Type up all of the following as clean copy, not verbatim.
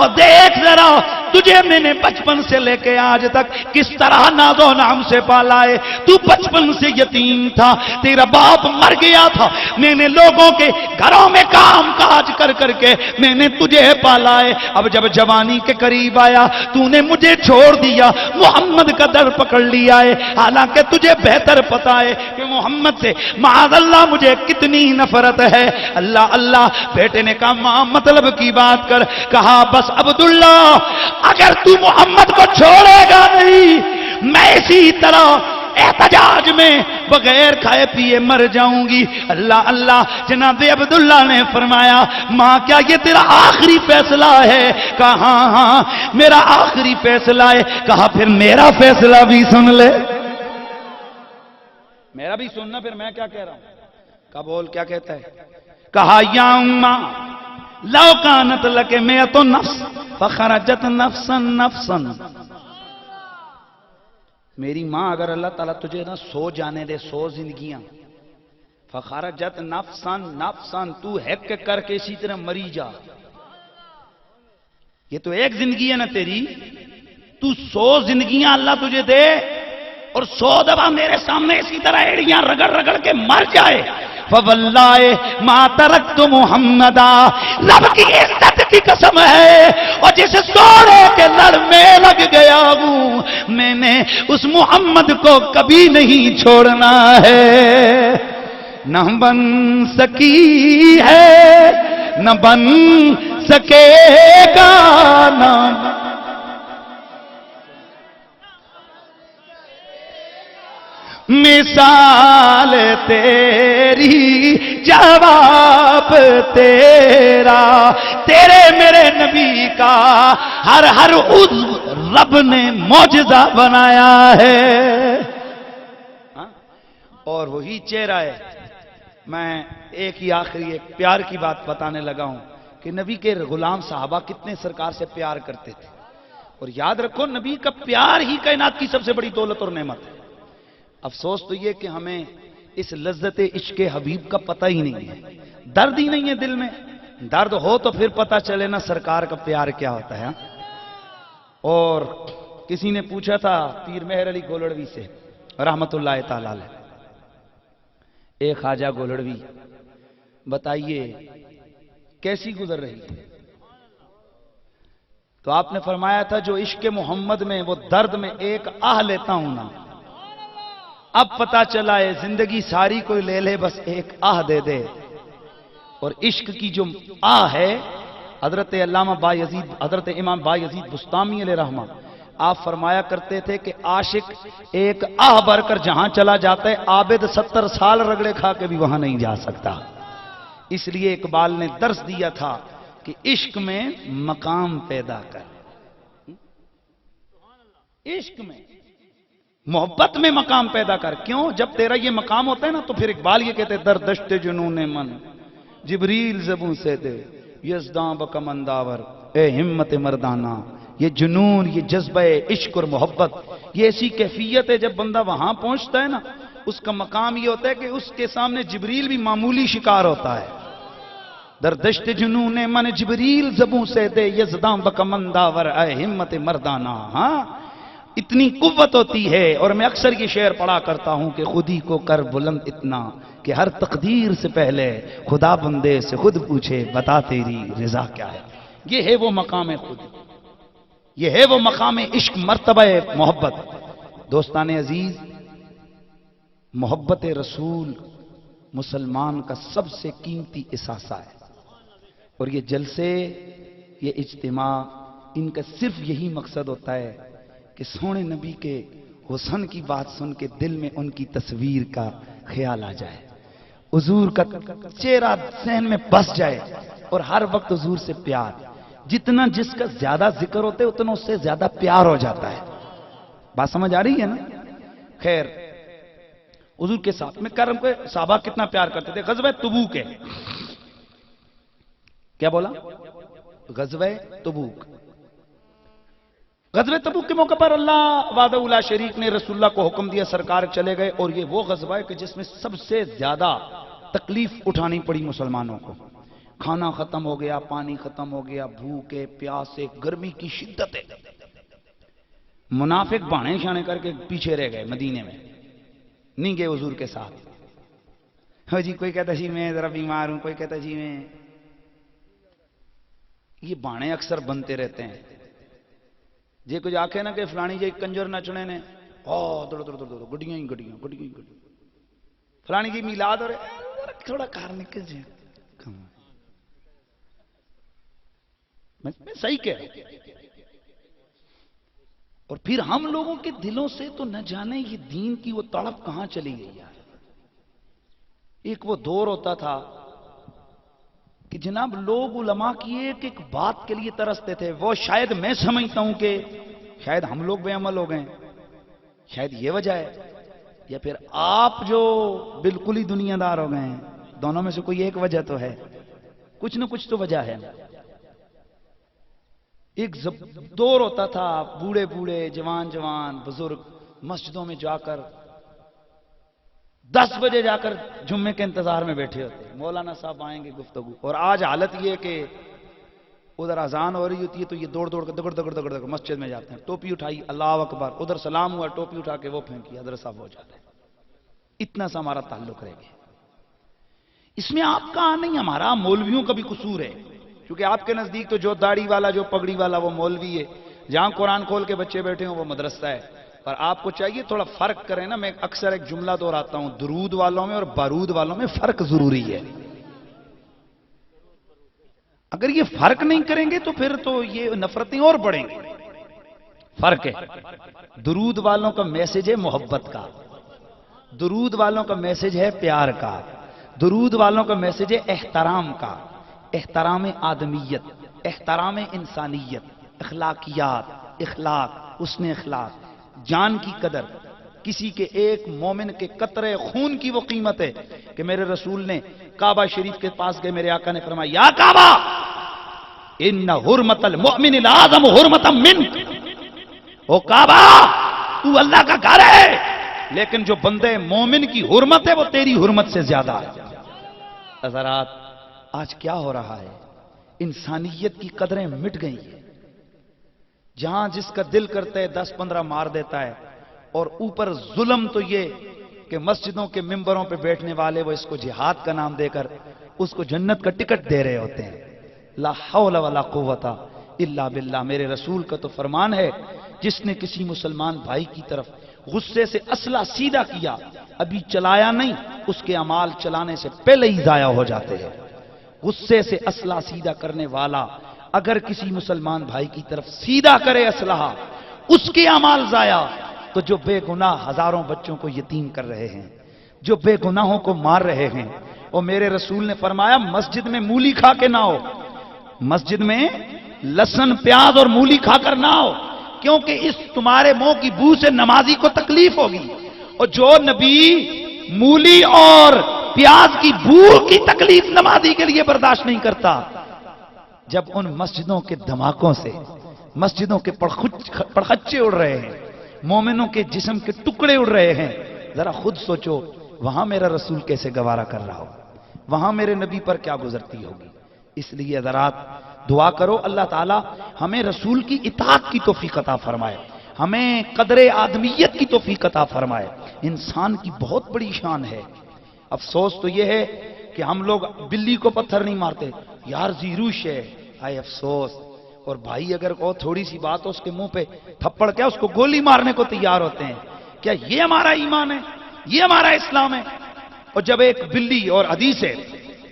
اور دیکھ ذرا تجھے میں نے بچپن سے لے کے آج تک کس طرح ناز و نام سے پالا ہے. تو بچپن سے یتیم تھا, تیرا باپ مر گیا تھا, میں نے لوگوں کے گھروں میں کام کاج کر کر کے میں نے تجھے پالا ہے. اب جب جوانی کے قریب آیا تو نے مجھے چھوڑ دیا, محمد کا در پکڑ لیا ہے, حالانکہ تجھے بہتر پتا ہے کہ محمد سے معاذ اللہ مجھے کتنی نفرت ہے. اللہ اللہ. بیٹے نے کہا ماں مطلب کی بات کر. کہا بس عبداللہ اگر تو محمد کو چھوڑے گا نہیں, میں اسی طرح احتجاج میں بغیر کھائے پیے مر جاؤں گی. اللہ اللہ. جناب عبداللہ نے فرمایا ماں کیا یہ تیرا آخری فیصلہ ہے؟ کہا ہاں ہاں میرا آخری فیصلہ ہے. کہا پھر میرا فیصلہ بھی سن لے. میرا بھی سننا, پھر میں کیا کہہ رہا ہوں. کہا بول کیا کہتا ہے. کہا یا اماں لو کانت لکے میں تو نفس فخرجت نفسا نفسا. میری ماں اگر اللہ تعالیٰ تجھے نہ سو جانے دے 100 زندگیاں, فخرجت نفسا نفسا, تو ہیک کر کے اسی طرح مری جا. یہ تو ایک زندگی ہے نا تیری, تو 100 زندگیاں اللہ تجھے دے اور 100 دفعہ میرے سامنے اسی طرح ایڑیاں رگڑ رگڑ کے مر جائے. فواللہ ما ترکت محمدا, رب کی عزت کی قسم ہے اور جس سونے کے لڑ میں لگ گیا ہوں میں نے اس محمد کو کبھی نہیں چھوڑنا ہے. نہ بن سکی ہے نہ بن سکے گا, نہ مثال تیری جواب تیرا, تیرے میرے نبی کا ہر عضو رب نے معجزہ بنایا ہے. اور وہی چہرہ ہے. میں ایک ہی آخری ایک پیار کی بات بتانے لگا ہوں کہ نبی کے غلام صحابہ کتنے سرکار سے پیار کرتے تھے. اور یاد رکھو نبی کا پیار ہی کائنات کی سب سے بڑی دولت اور نعمت ہے. افسوس تو یہ کہ ہمیں اس لذت عشق حبیب کا پتہ ہی نہیں ہے, درد ہی نہیں ہے دل میں. درد ہو تو پھر پتہ چلے نا سرکار کا پیار کیا ہوتا ہے. اور کسی نے پوچھا تھا پیر مہر علی گولڑوی سے رحمت اللہ تعالی علیہ, اے خواجہ گولڑوی بتائیے کیسی گزر رہی ہے؟ تو آپ نے فرمایا تھا جو عشق محمد میں وہ درد میں ایک آہ لیتا ہوں نا, اب پتا چلا ہے زندگی ساری کوئی لے لے بس ایک آہ دے دے. اور عشق کی جو آہ ہے, حضرت علامہ بایزید حضرت امام بایزید بستامی علیہ رحمہ آپ فرمایا کرتے تھے کہ عاشق ایک آہ بھر کر جہاں چلا جاتا ہے عابد 70 سال رگڑے کھا کے بھی وہاں نہیں جا سکتا. اس لیے اقبال نے درس دیا تھا کہ عشق میں مقام پیدا کر, عشق میں محبت میں مقام پیدا کر. کیوں؟ جب تیرا یہ مقام ہوتا ہے نا تو پھر اقبال یہ کہتے ہیں در دشت جنون من جبریل زبوں سے دے یزداں بکمنداور, اے ہمت مردانہ. یہ جنون, یہ جذبہ عشق اور محبت, یہ ایسی کیفیت ہے جب بندہ وہاں پہنچتا ہے نا اس کا مقام یہ ہوتا ہے کہ اس کے سامنے جبریل بھی معمولی شکار ہوتا ہے. در دشت جنون من جبریل زبوں سے دے یزداں بکمنداور, اے ہمت مردانہ. ہاں اتنی قوت ہوتی ہے. اور میں اکثر یہ شعر پڑھا کرتا ہوں کہ خودی کو کر بلند اتنا کہ ہر تقدیر سے پہلے خدا بندے سے خود پوچھے بتا تیری رضا کیا ہے. یہ ہے وہ مقام خود, یہ ہے وہ مقام عشق, مرتبہ محبت. دوستان عزیز, محبت رسول مسلمان کا سب سے قیمتی اثاثہ ہے. اور یہ جلسے, یہ اجتماع, ان کا صرف یہی مقصد ہوتا ہے کہ سونے نبی کے حسن کی بات سن کے دل میں ان کی تصویر کا خیال آ جائے, حضور کا چہرہ ذہن میں بس جائے اور ہر وقت حضور سے پیار. جتنا جس کا زیادہ ذکر ہوتا ہے اتنا اس سے زیادہ پیار ہو جاتا ہے. بات سمجھ آ رہی ہے نا؟ خیر, حضور کے ساتھ میں کرم کے صحابہ کتنا پیار کرتے تھے. غزوہ تبوک ہے, کیا بولا؟ غزوہ تبوک. غزوہ تبوک کے موقع پر اللہ وحدہ لا شریک نے رسول اللہ کو حکم دیا, سرکار چلے گئے. اور یہ وہ غزوہ ہے کہ جس میں سب سے زیادہ تکلیف اٹھانی پڑی مسلمانوں کو. کھانا ختم ہو گیا، پانی ختم ہو گیا، بھوکے پیاسے، گرمی کی شدت ہے، منافق بانے شانے کر کے پیچھے رہ گئے، مدینے میں نہیں گئے حضور کے ساتھ. ہاں جی، کوئی کہتا جی میں ذرا بیمار ہوں، کوئی کہتا جی میں. یہ بانے اکثر بنتے رہتے ہیں. جی کچھ آکھے نا کہ فلانی جی کنجر نچنے نے، دوڑ دوڑ دوڑ دوڑ گڈیاں ہی گڈیاں گڈیاں ہی گڈیاں، فلانی جی میلاد ہو رہے تھوڑا کار نکل جائے. میں صحیح کہہ رہا ہوں. اور پھر ہم لوگوں کے دلوں سے تو نہ جانے یہ دین کی وہ تڑپ کہاں چلی گئی یار. ایک وہ دور ہوتا تھا کہ جناب لوگ علماء کی ایک بات کے لیے ترستے تھے. وہ شاید میں سمجھتا ہوں کہ شاید ہم لوگ بے عمل ہو گئے، شاید یہ وجہ ہے، یا پھر آپ جو بالکل ہی دنیا دار ہو گئے ہیں. دونوں میں سے کوئی ایک وجہ تو ہے، کچھ نہ کچھ تو وجہ ہے. ایک دور ہوتا تھا، بوڑھے بوڑھے جوان جوان بزرگ مسجدوں میں جا کر 10 بجے جا کر جمعے کے انتظار میں بیٹھے ہوتے، مولانا صاحب آئیں گے گفتگو. اور آج حالت یہ کہ ادھر اذان ہو رہی ہوتی ہے تو یہ دوڑ دوڑ کر دگڑ دگڑ دگڑ دگڑ مسجد میں جاتے ہیں، ٹوپی اٹھائی اللہ اکبر، ادھر سلام ہوا ٹوپی اٹھا کے وہ پھینکی حضرت صاحب ہو جاتے ہیں. اتنا سا ہمارا تعلق رہ گیا. اس میں آپ کا نہیں، ہمارا مولویوں کا بھی قصور ہے، کیونکہ آپ کے نزدیک تو جو داڑھی والا جو پگڑی والا وہ مولوی ہے، جہاں قرآن کھول کے بچے بیٹھے ہوں وہ مدرسہ ہے. پر آپ کو چاہیے تھوڑا فرق کریں نا. میں اکثر ایک جملہ دہراتا ہوں، درود والوں میں اور بارود والوں میں فرق ضروری ہے. اگر یہ فرق نہیں کریں گے تو پھر تو یہ نفرتیں اور بڑھیں گی. فرق ہے. درود والوں کا میسج ہے محبت کا، درود والوں کا میسج ہے پیار کا، درود والوں کا میسج ہے احترام کا، احترام آدمیت، احترام انسانیت، اخلاقیات، اخلاق، حسن اخلاق، جان کی قدر. کسی کے ایک مومن کے قطرے خون کی وہ قیمت ہے کہ میرے رسول نے کعبہ شریف کے پاس گئے، میرے آقا نے فرمایا یا کعبہ ان حرمت المؤمن الاعظم حرمتا منک. او کعبہ تو اللہ کا گھر ہے، لیکن جو بندے مومن کی حرمت ہے وہ تیری حرمت سے زیادہ ہے. حضرات آج کیا ہو رہا ہے؟ انسانیت کی قدریں مٹ گئی ہیں. جہاں جس کا دل کرتا ہے 10-15 مار دیتا ہے. اور اوپر ظلم تو یہ کہ مسجدوں کے ممبروں پہ بیٹھنے والے وہ اس کو جہاد کا نام دے کر اس کو جنت کا ٹکٹ دے رہے ہوتے ہیں. لا حول ولا قوت الا باللہ. میرے رسول کا تو فرمان ہے، جس نے کسی مسلمان بھائی کی طرف غصے سے اسلحہ سیدھا کیا، ابھی چلایا نہیں، اس کے اعمال چلانے سے پہلے ہی ضائع ہو جاتے ہیں. غصے سے اسلحہ سیدھا کرنے والا اگر کسی مسلمان بھائی کی طرف سیدھا کرے اسلحہ، اس کے اعمال ضائع. تو جو بے گناہ ہزاروں بچوں کو یتیم کر رہے ہیں، جو بے گناہوں کو مار رہے ہیں، اور میرے رسول نے فرمایا مسجد میں مولی کھا کے نہ ہو، مسجد میں لہسن پیاز اور مولی کھا کر نہ ہو، کیونکہ اس تمہارے منہ کی بو سے نمازی کو تکلیف ہوگی. اور جو نبی مولی اور پیاز کی بو کی تکلیف نمازی کے لیے برداشت نہیں کرتا، جب ان مسجدوں کے دھماکوں سے مسجدوں کے پڑخچے اڑ رہے ہیں، مومنوں کے جسم کے ٹکڑے اڑ رہے ہیں، ذرا خود سوچو وہاں میرا رسول کیسے گوارا کر رہا ہو، وہاں میرے نبی پر کیا گزرتی ہوگی. اس لیے حضرات دعا کرو اللہ تعالی ہمیں رسول کی اطاعت کی توفیق عطا فرمائے، ہمیں قدر آدمیت کی توفیق عطا فرمائے. انسان کی بہت بڑی شان ہے. افسوس تو یہ ہے کہ ہم لوگ بلی کو پتھر نہیں مارتے، یار زیروش ہے، ہائے افسوس. اور بھائی اگر کو تھوڑی سی بات ہو اس کے منہ پہ تھپڑ کیا اس کو گولی مارنے کو تیار ہوتے ہیں. کیا یہ ہمارا ایمان ہے؟ یہ ہمارا اسلام ہے؟ اور جب ایک بلی، اور حدیث ہے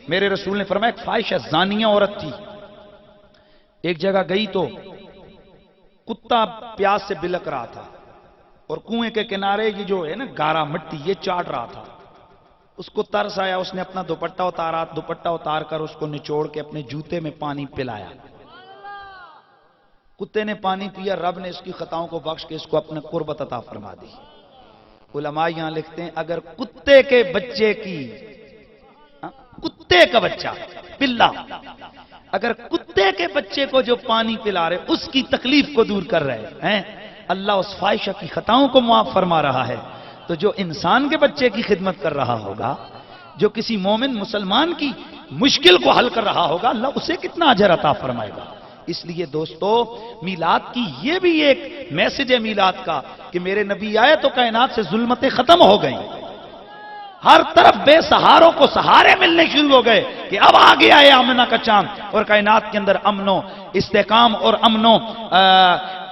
میرے رسول نے فرمایا ایک فاحشہ زانیہ عورت تھی، ایک جگہ گئی تو کتا پیاس سے بلک رہا تھا اور کنویں کے کنارے یہ جو ہے نا گارا مٹی یہ چاٹ رہا تھا. اس کو ترس آیا، اس نے اپنا دوپٹہ اتارا، دوپٹہ اتار کر اس کو نچوڑ کے اپنے جوتے میں پانی پلایا. کتے نے پانی پیا، رب نے اس کی خطاؤں کو بخش کے اس کو اپنے قربت عطا فرما دی. علماء یہاں لکھتے ہیں اگر کتے کے بچے کی، کتے کا بچہ پلا، اگر کتے کے بچے کو جو پانی پلا رہے اس کی تکلیف کو دور کر رہے ہیں، اللہ اس فاحشہ کی خطاؤں کو معاف فرما رہا ہے، تو جو انسان کے بچے کی خدمت کر رہا ہوگا، جو کسی مومن مسلمان کی مشکل کو حل کر رہا ہوگا، اللہ اسے کتنا اجر عطا فرمائے گا۔ اس لیے دوستو، میلاد کی یہ بھی ایک میسج ہے میلاد کا کہ میرے نبی آئے تو کائنات سے ظلمتیں ختم ہو گئیں، ہر طرف بے سہاروں کو سہارے ملنے شروع ہو گئے کہ اب آ گیا ہے آمنہ کا چاند، اور کائنات کے اندر امن و استحکام اور امن و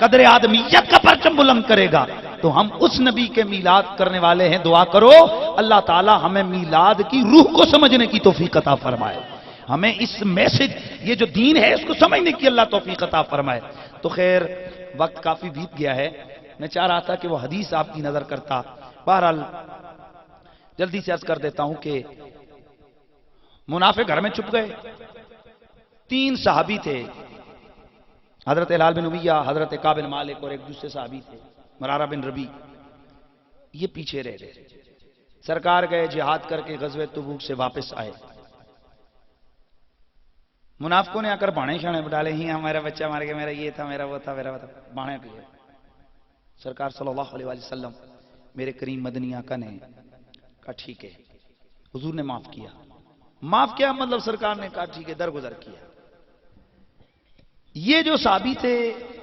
قدر آدمیت کا پرچم بلند کرے گا۔ تو ہم اس نبی کے میلاد کرنے والے ہیں، دعا کرو اللہ تعالی ہمیں میلاد کی روح کو سمجھنے کی توفیق عطا فرمائے، ہمیں اس میسج، یہ جو دین ہے اس کو سمجھنے کی اللہ توفیق عطا فرمائے۔ تو خیر وقت کافی بیت گیا ہے، میں چاہ رہا تھا کہ وہ حدیث آپ کی نظر کرتا، بہرحال جلدی سے عرض کر دیتا ہوں کہ منافق گھر میں چھپ گئے، 3 صحابی تھے، حضرت ہلال بن امیہ، حضرت کعب بن مالک اور ایک دوسرے صحابی تھے مرارہ بن ربیع، یہ پیچھے رہ گئے۔ سرکار گئے جہاد کر کے غزوہ تبوک سے واپس آئے، منافقوں نے آ کر بانے شانے ڈالے، ہی ہمارا بچہ مار کے، میرا یہ تھا، میرا وہ تھا، میرا وہ تھا، بانے کیے۔ سرکار صلی اللہ علیہ وسلم میرے کریم مدنی آقا نے کہا ٹھیک ہے، حضور نے معاف کیا مطلب سرکار نے کہا ٹھیک ہے، درگزر کیا۔ یہ جو صحابی تھے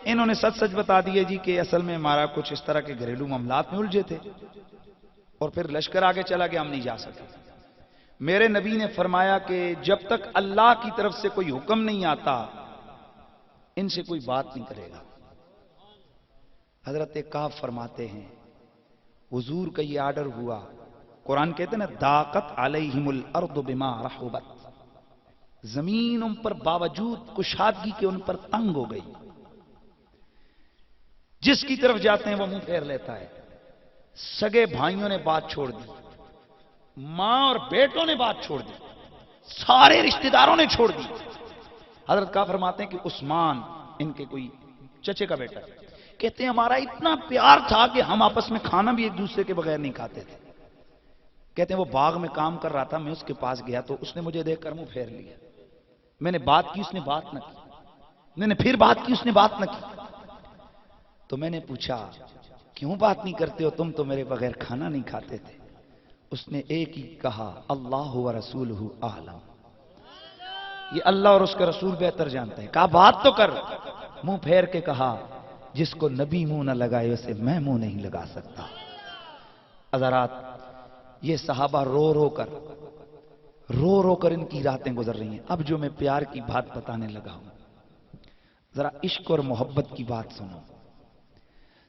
انہوں نے سچ سچ بتا دیے جی کہ اصل میں ہمارا کچھ اس طرح کے گھریلو معاملات میں الجھے تھے، اور پھر لشکر آگے چلا گیا، ہم نہیں جا سکے۔ میرے نبی نے فرمایا کہ جب تک اللہ کی طرف سے کوئی حکم نہیں آتا ان سے کوئی بات نہیں کرے گا۔ حضرت کعب فرماتے ہیں حضور کا یہ آرڈر ہوا، قرآن کہتے ہیں نا ضاقت علیہم الارض بما رحبت، زمین ان پر باوجود کشادگی کے ان پر تنگ ہو گئی، جس کی طرف جاتے ہیں وہ منہ پھیر لیتا ہے۔ سگے بھائیوں نے بات چھوڑ دی، ماں اور بیٹوں نے بات چھوڑ دی، سارے رشتہ داروں نے چھوڑ دی۔ حضرت کا فرماتے ہیں کہ عثمان ان کے کوئی چچے کا بیٹا، کہتے ہیں ہمارا اتنا پیار تھا کہ ہم آپس میں کھانا بھی ایک دوسرے کے بغیر نہیں کھاتے تھے۔ کہتے ہیں وہ باغ میں کام کر رہا تھا، میں اس کے پاس گیا تو اس نے مجھے دیکھ کر منہ پھیر لیا، میں نے بات کی، اس نے بات نہ کی، میں نے پھر بات کی، اس نے بات نہ کی۔ تو میں نے پوچھا کیوں بات نہیں کرتے ہو، تم تو میرے بغیر کھانا نہیں کھاتے تھے۔ اس نے ایک ہی کہا اللہ و رسولہ اعلم، یہ اللہ اور اس کے رسول بہتر جانتے ہیں۔ کہا بات تو کر، منہ پھیر کے کہا جس کو نبی منہ نہ لگائے اسے میں منہ نہیں لگا سکتا۔ حضرات یہ صحابہ رو رو کر ان کی راتیں گزر رہی ہیں۔ اب جو میں پیار کی بات بتانے لگا ہوں، ذرا عشق اور محبت کی بات سنو۔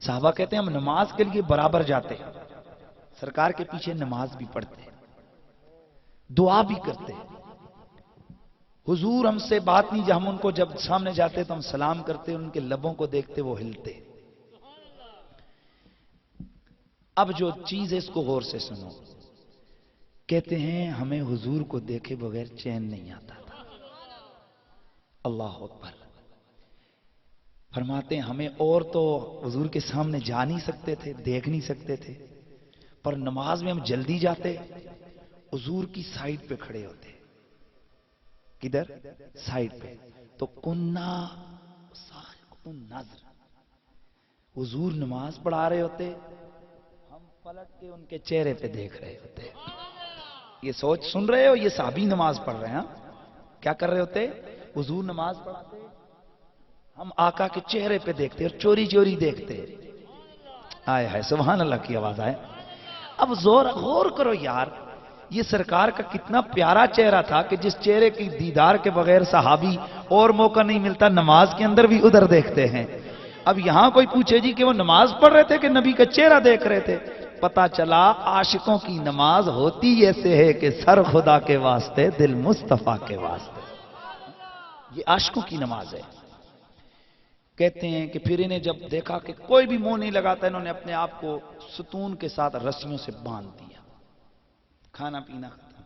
صحابہ کہتے ہیں ہم نماز کے لیے برابر جاتے، سرکار کے پیچھے نماز بھی پڑھتے، دعا بھی کرتے۔ حضور ہم سے بات نہیں، جب ہم ان کو جب سامنے جاتے تو ہم سلام کرتے، ان کے لبوں کو دیکھتے وہ ہلتے۔ اب جو چیز ہے اس کو غور سے سنو۔ کہتے ہیں ہمیں حضور کو دیکھے بغیر چین نہیں آتا تھا۔ اللہ اکبر۔ فرماتے ہیں ہمیں اور تو حضور کے سامنے جا نہیں سکتے تھے، دیکھ نہیں سکتے تھے، پر نماز میں ہم جلدی جاتے، حضور کی سائیڈ پہ کھڑے ہوتے۔ کدھر؟ سائیڈ پہ۔ تو کننا نظر، حضور نماز پڑھا رہے ہوتے، ہم پلٹ کے ان کے چہرے پہ دیکھ رہے ہوتے۔ یہ سوچ سن رہے ہو، یہ صحابی نماز پڑھ رہے ہیں، کیا کر رہے ہوتے؟ حضور نماز پڑھاتے، ہم آقا کے چہرے پہ دیکھتے اور چوری چوری دیکھتے۔ آئے ہے سبحان اللہ کی آواز آئے۔ اب غور کرو یار، یہ سرکار کا کتنا پیارا چہرہ تھا کہ جس چہرے کی دیدار کے بغیر صحابی اور موقع نہیں ملتا، نماز کے اندر بھی ادھر دیکھتے ہیں۔ اب یہاں کوئی پوچھے جی کہ وہ نماز پڑھ رہے تھے کہ نبی کا چہرہ دیکھ رہے تھے، پتا چلا عاشقوں کی نماز ہوتی ایسے ہے کہ سر خدا کے واسطے دل مصطفیٰ کے واسطے، یہ عاشقوں کی نماز ہے۔ کہتے ہیں کہ پھر انہیں جب دیکھا کہ کوئی بھی منہ نہیں لگاتا، انہوں نے اپنے آپ کو ستون کے ساتھ رسیوں سے باندھ دیا، کھانا پینا ختم،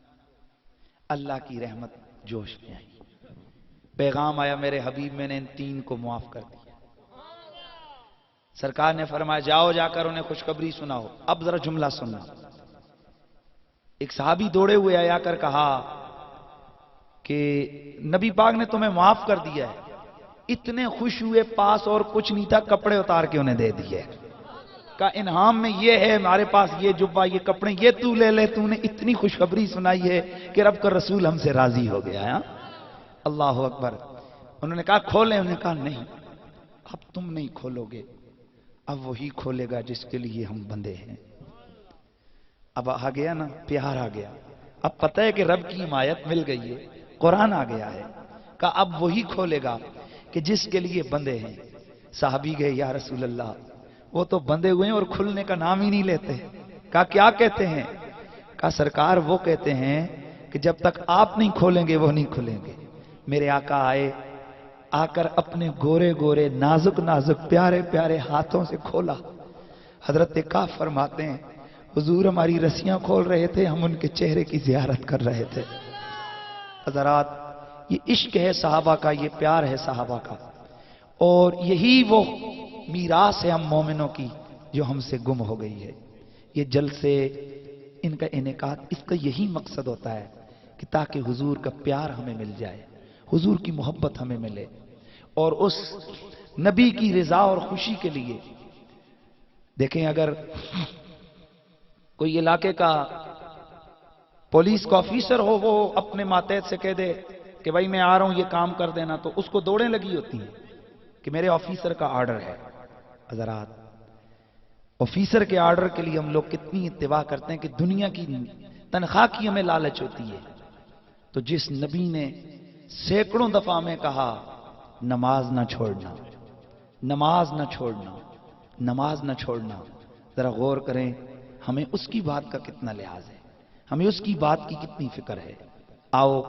اللہ کی رحمت جوش میں آئی، پیغام آیا میرے حبیب میں نے ان 3 کو معاف کر دیا۔ سرکار نے فرمایا جاؤ جا کر انہیں خوشخبری سناؤ۔ اب ذرا جملہ سننا، ایک صحابی دوڑے ہوئے آیا کر کہا کہ نبی پاک نے تمہیں معاف کر دیا ہے۔ اتنے خوش ہوئے، پاس اور کچھ نہیں تھا، کپڑے اتار کے انہیں دے دیے۔ کا انعام میں یہ ہے، ہمارے پاس یہ جبہ، یہ کپڑے، یہ تو لے لے، تو نے اتنی خوشخبری سنائی ہے کہ رب کا رسول ہم سے راضی ہو گیا ہے۔ اللہ اکبر۔ انہوں نے کہا کھولیں، انہوں نے کہا نہیں، اب تم نہیں کھولو گے، اب وہی کھولے گا جس کے لیے ہم بندے ہیں۔ اب آ گیا نا، پیار آ گیا، اب پتہ ہے کہ رب کی حمایت مل گئی ہے، قرآن آ گیا ہے، کہا اب وہی کھولے گا کہ جس کے لیے بندے ہیں۔ صحابی گئے، یا رسول اللہ وہ تو بندے ہوئے ہیں اور کھلنے کا نام ہی نہیں لیتے۔ کہا کیا کہتے ہیں؟ کہا سرکار وہ کہتے ہیں کہ جب تک آپ نہیں کھولیں گے وہ نہیں کھلیں گے۔ میرے آقا آئے، آ کر اپنے گورے گورے نازک نازک پیارے پیارے ہاتھوں سے کھولا۔ حضرت کعب فرماتے ہیں حضور ہماری رسیاں کھول رہے تھے، ہم ان کے چہرے کی زیارت کر رہے تھے۔ حضرات یہ عشق ہے صحابہ کا، یہ پیار ہے صحابہ کا، اور یہی وہ میراث ہے ہم مومنوں کی جو ہم سے گم ہو گئی ہے۔ یہ جلسے، ان کا انعقاد، اس کا یہی مقصد ہوتا ہے کہ تاکہ حضور کا پیار ہمیں مل جائے، حضور کی محبت ہمیں ملے، اور اس نبی کی رضا اور خوشی کے لیے۔ دیکھیں اگر کوئی علاقے کا پولیس کا آفیسر ہو، وہ اپنے ماتحت سے کہہ دے کہ بھائی میں آ رہا ہوں یہ کام کر دینا، تو اس کو دوڑیں لگی ہوتی ہیں کہ میرے آفیسر کا آرڈر ہے۔ حضرات آفیسر کے آرڈر کے لیے ہم لوگ کتنی اتباع کرتے ہیں کہ دنیا کی تنخواہ کی ہمیں لالچ ہوتی ہے۔ تو جس نبی نے سینکڑوں دفعہ میں کہا نماز نہ چھوڑنا، نماز نہ چھوڑنا، نماز نہ چھوڑنا، ذرا غور کریں ہمیں اس کی بات کا کتنا لحاظ ہے، ہمیں اس کی بات کی کتنی فکر ہے۔ آؤ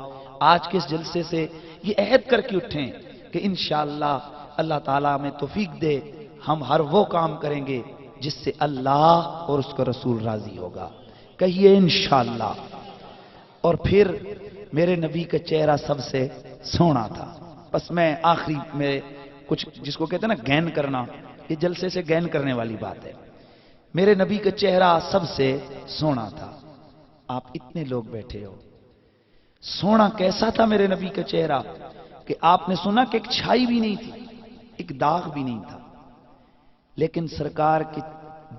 آج کے اس جلسے سے یہ عہد کر کے اٹھیں کہ انشاءاللہ اللہ تعالیٰ ہمیں توفیق دے، ہم ہر وہ کام کریں گے جس سے اللہ اور اس کا رسول راضی ہوگا۔ کہیے انشاءاللہ۔ اور پھر میرے نبی کا چہرہ سب سے سونا تھا۔ بس میں آخری میں کچھ جس کو کہتے ہیں نا گین کرنا، یہ جلسے سے گین کرنے والی بات ہے۔ میرے نبی کا چہرہ سب سے سونا تھا۔ آپ اتنے لوگ بیٹھے ہو، سونا کیسا تھا میرے نبی کا چہرہ کہ آپ نے سنا کہ ایک چھائی بھی نہیں تھی، ایک داغ بھی نہیں تھا، لیکن سرکار کے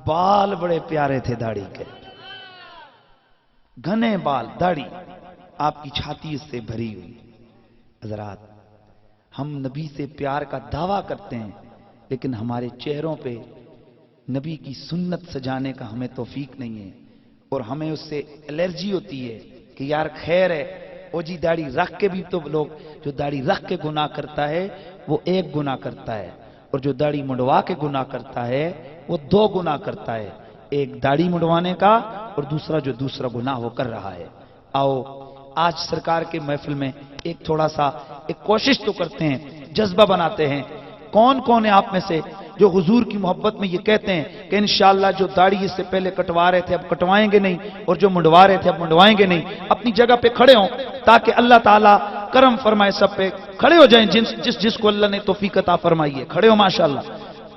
بال بڑے پیارے تھے، داڑھی کے گھنے بال، داڑھی آپ کی چھاتی اس سے بھری ہوئی۔ حضرات ہم نبی سے پیار کا دعویٰ کرتے ہیں، لیکن ہمارے چہروں پہ نبی کی سنت سجانے کا ہمیں توفیق نہیں ہے، اور ہمیں اس سے الرجی ہوتی ہے کہ یار خیر ہے او جی داڑھی رکھ کے بھی تو لوگ، جو داڑھی رکھ کے گناہ کرتا ہے وہ ایک گناہ کرتا ہے، اور جو داڑھی منڈوا کے گناہ کرتا ہے وہ دو گناہ کرتا ہے، ایک داڑھی منڈوانے کا اور دوسرا جو دوسرا گناہ وہ کر رہا ہے۔ آؤ آج سرکار کے محفل میں ایک تھوڑا سا ایک کوشش تو کرتے ہیں، جذبہ بناتے ہیں۔ کون کون ہے آپ میں سے جو حضور کی محبت میں یہ کہتے ہیں کہ انشاءاللہ جو داڑھی اس سے پہلے کٹوا رہے تھے اب کٹوائیں گے نہیں، اور جو منڈوا رہے تھے اب منڈوائیں گے نہیں؟ اپنی جگہ پہ کھڑے ہوں تاکہ اللہ تعالیٰ کرم فرمائے، سب پہ کھڑے ہو جائیں، جس کو اللہ نے توفیق عطا فرمائی ہے، کھڑے ہو ماشاءاللہ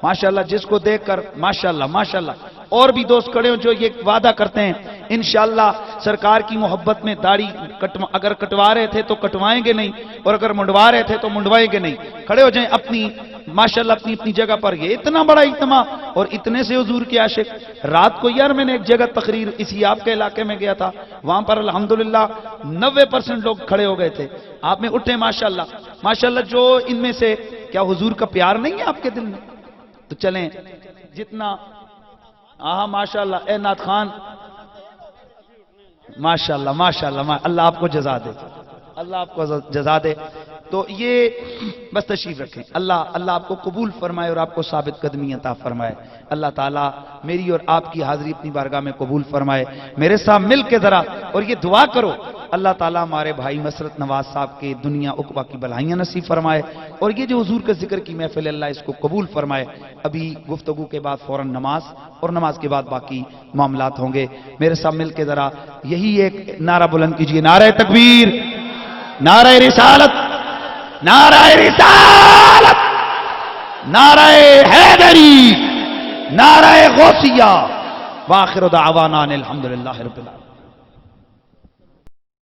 ماشاءاللہ، جس کو دیکھ کر ماشاءاللہ ماشاءاللہ۔ اور بھی دوست کھڑے ہوں جو یہ وعدہ کرتے ہیں انشاءاللہ سرکار کی محبت میں داڑھی اگر کٹوا رہے تھے تو کٹوائیں گے نہیں، اور اگر منڈوا رہے تھے تو منڈوائیں گے نہیں۔ کھڑے ہو جائیں اپنی ماشاءاللہ اپنی اپنی جگہ پر۔ یہ اتنا بڑا اجتماع اور اتنے سے حضور کے عاشق۔ رات کو یار میں نے ایک جگہ تقریر اسی آپ کے علاقے میں گیا تھا، وہاں پر الحمدللہ 90% لوگ کھڑے ہو گئے تھے۔ آپ میں اٹھے ماشاءاللہ ماشاءاللہ۔ جو ان میں سے کیا حضور کا پیار نہیں ہے آپ کے دل میں؟ تو چلیں جتنا ماشاءاللہ اے نعت خان ماشاءاللہ ماشاءاللہ، اللہ آپ کو جزا دے، اللہ آپ کو جزا دے۔ تو یہ بس تشریف رکھیں، اللہ آپ کو قبول فرمائے اور آپ کو ثابت قدمی عطا فرمائے۔ اللہ تعالیٰ میری اور آپ کی حاضری اپنی بارگاہ میں قبول فرمائے۔ میرے ساتھ مل کے ذرا اور یہ دعا کرو، اللہ تعالیٰ ہمارے بھائی مسرت نواز صاحب کے دنیا عقبہ کی بھلائیاں نصیب فرمائے، اور یہ جو حضور کا ذکر کی محفل ہے اللہ اس کو قبول فرمائے۔ ابھی گفتگو کے بعد فوراً نماز، اور نماز کے بعد باقی معاملات ہوں گے۔ میرے ساتھ مل کے ذرا یہی ایک نعرہ بلند کیجئے، نعرہ تکبیر، نعرہ رسالت، نعرہ رسالت، نعرہ حیدری، نعرہ غوثیہ، وآخر دعوانا الحمدللہ رب العالمین۔